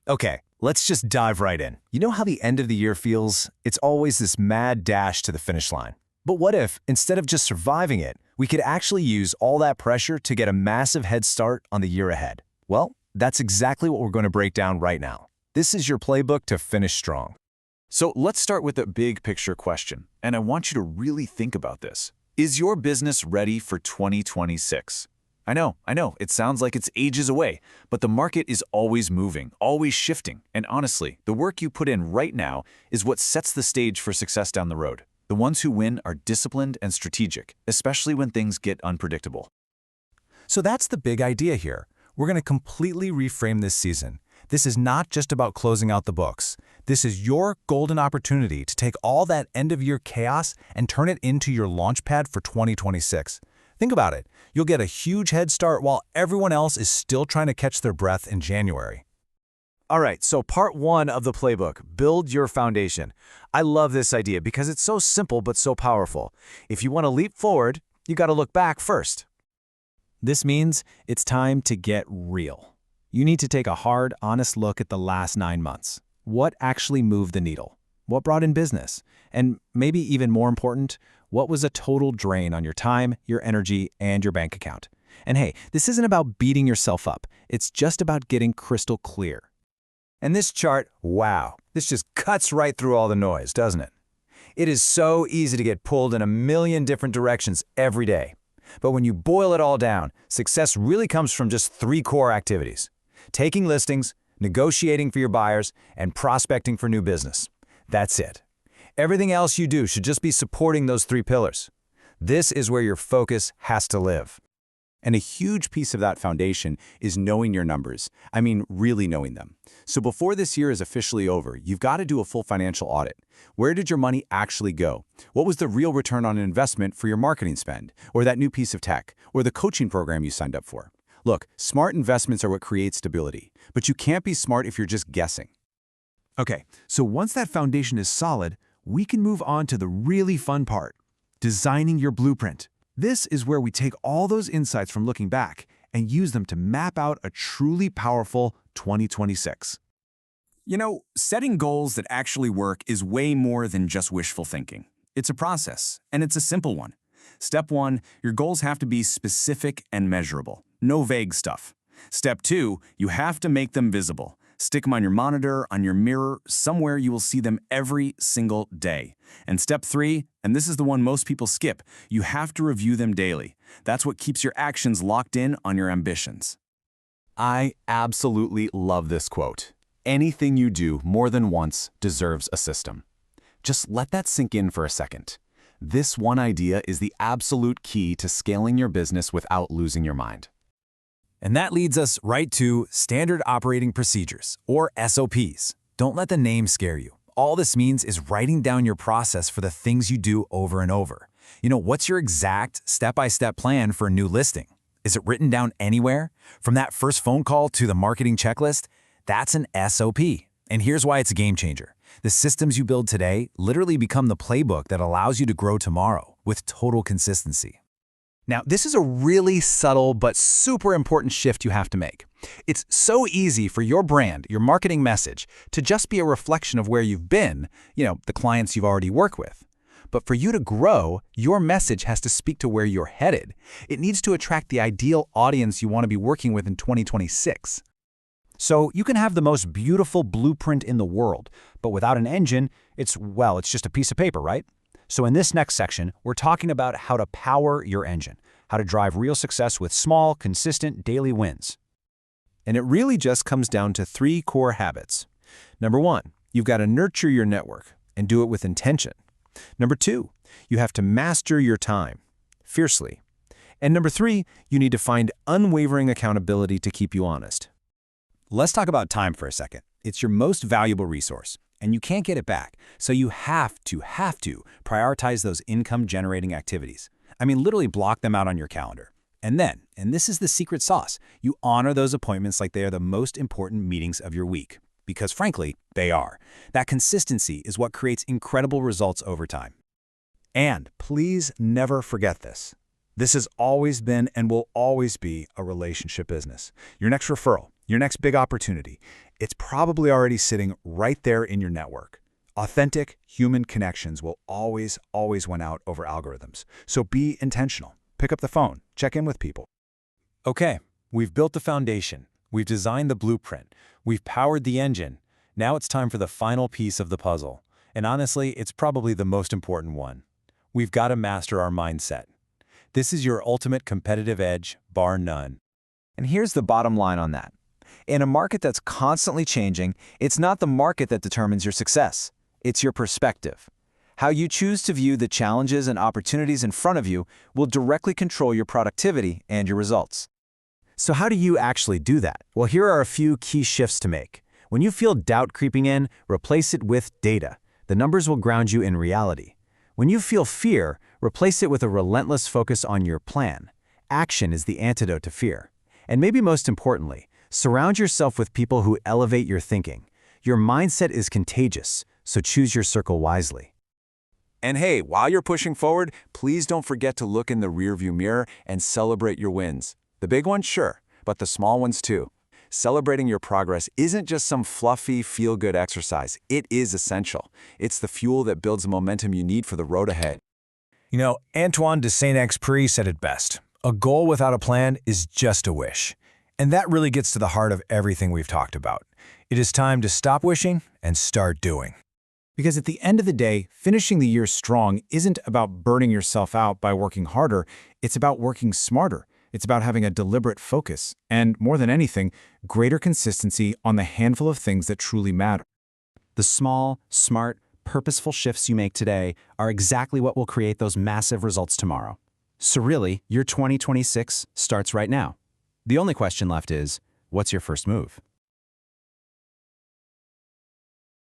Okay, let's just dive right in. You know how the end of the year feels? It's always this mad dash to the finish line. But what if, instead of just surviving it, we could actually use all that pressure to get a massive head start on the year ahead? Well, that's exactly what we're going to break down right now. This is your playbook to finish strong. So let's start with a big picture question, and I want you to really think about this. Is your business ready for 2026? I know, it sounds like it's ages away, but the market is always moving, always shifting, and honestly, the work you put in right now is what sets the stage for success down the road. The ones who win are disciplined and strategic, especially when things get unpredictable. So that's the big idea here. We're going to completely reframe this season. This is not just about closing out the books. This is your golden opportunity to take all that end-of-year chaos and turn it into your launchpad for 2026. Think about it. You'll get a huge head start while everyone else is still trying to catch their breath in January. All right, so part one of the playbook, build your foundation. I love this idea because it's so simple but so powerful. If you want to leap forward, you got to look back first. This means it's time to get real. You need to take a hard, honest look at the last 9 months. What actually moved the needle? What brought in business? And maybe even more important, what was a total drain on your time, your energy, and your bank account? And hey, this isn't about beating yourself up. It's just about getting crystal clear. And this chart, wow, this just cuts right through all the noise, doesn't it? It is so easy to get pulled in a million different directions every day. But when you boil it all down, success really comes from just 3 core activities: taking listings, negotiating for your buyers, and prospecting for new business. That's it. Everything else you do should just be supporting those 3 pillars. This is where your focus has to live. And a huge piece of that foundation is knowing your numbers. I mean, really knowing them. So before this year is officially over, you've got to do a full financial audit. Where did your money actually go? What was the real return on investment for your marketing spend, or that new piece of tech, or the coaching program you signed up for? Look, smart investments are what create stability, but you can't be smart if you're just guessing. Okay, so once that foundation is solid, we can move on to the really fun part, designing your blueprint. This is where we take all those insights from looking back and use them to map out a truly powerful 2026. You know, setting goals that actually work is way more than just wishful thinking. It's a process, and it's a simple one. Step 1, your goals have to be specific and measurable. No vague stuff. Step 2, you have to make them visible. Stick them on your monitor, on your mirror, somewhere you will see them every single day. And step 3, and this is the one most people skip, you have to review them daily. That's what keeps your actions locked in on your ambitions. I absolutely love this quote. Anything you do more than once deserves a system. Just let that sink in for a second. This one idea is the absolute key to scaling your business without losing your mind. And that leads us right to Standard Operating Procedures, or SOPs. Don't let the name scare you. All this means is writing down your process for the things you do over and over. You know, what's your exact step-by-step plan for a new listing? Is it written down anywhere? From that first phone call to the marketing checklist? That's an SOP. And here's why it's a game changer. The systems you build today literally become the playbook that allows you to grow tomorrow with total consistency. Now, this is a really subtle but super important shift you have to make. It's so easy for your brand, your marketing message, to just be a reflection of where you've been, the clients you've already worked with. But for you to grow, your message has to speak to where you're headed. It needs to attract the ideal audience you want to be working with in 2026. So you can have the most beautiful blueprint in the world, but without an engine, it's just a piece of paper, right? So in this next section, we're talking about how to power your engine, how to drive real success with small, consistent daily wins. And it really just comes down to 3 core habits. Number 1, you've got to nurture your network and do it with intention. Number 2, you have to master your time fiercely. And number 3, you need to find unwavering accountability to keep you honest. Let's talk about time for a second. It's your most valuable resource, and you can't get it back. So you have to prioritize those income-generating activities. I mean, literally block them out on your calendar. And then, and this is the secret sauce, you honor those appointments like they are the most important meetings of your week. Because frankly, they are. That consistency is what creates incredible results over time. And please never forget this. This has always been and will always be a relationship business. Your next referral, your next big opportunity, It's probably already sitting right there in your network. Authentic human connections will always win out over algorithms. So be intentional. Pick up the phone. Check in with people. Okay, we've built the foundation. We've designed the blueprint. We've powered the engine. Now it's time for the final piece of the puzzle. And honestly, it's probably the most important one. We've got to master our mindset. This is your ultimate competitive edge, bar none. And here's the bottom line on that. In a market that's constantly changing, it's not the market that determines your success. It's your perspective. How you choose to view the challenges and opportunities in front of you will directly control your productivity and your results. So how do you actually do that? Well, here are a few key shifts to make. When you feel doubt creeping in, replace it with data. The numbers will ground you in reality. When you feel fear, replace it with a relentless focus on your plan. Action is the antidote to fear. And maybe most importantly, surround yourself with people who elevate your thinking. Your mindset is contagious, so choose your circle wisely. And hey, while you're pushing forward, please don't forget to look in the rearview mirror and celebrate your wins. The big ones, sure, but the small ones too. Celebrating your progress isn't just some fluffy, feel-good exercise. It is essential. It's the fuel that builds the momentum you need for the road ahead. You know, Antoine de Saint-Exupéry said it best. A goal without a plan is just a wish. And that really gets to the heart of everything we've talked about. It is time to stop wishing and start doing. Because at the end of the day, finishing the year strong isn't about burning yourself out by working harder. It's about working smarter. It's about having a deliberate focus. And more than anything, greater consistency on the handful of things that truly matter. The small, smart, purposeful shifts you make today are exactly what will create those massive results tomorrow. So really, your 2026 starts right now. The only question left is, what's your first move?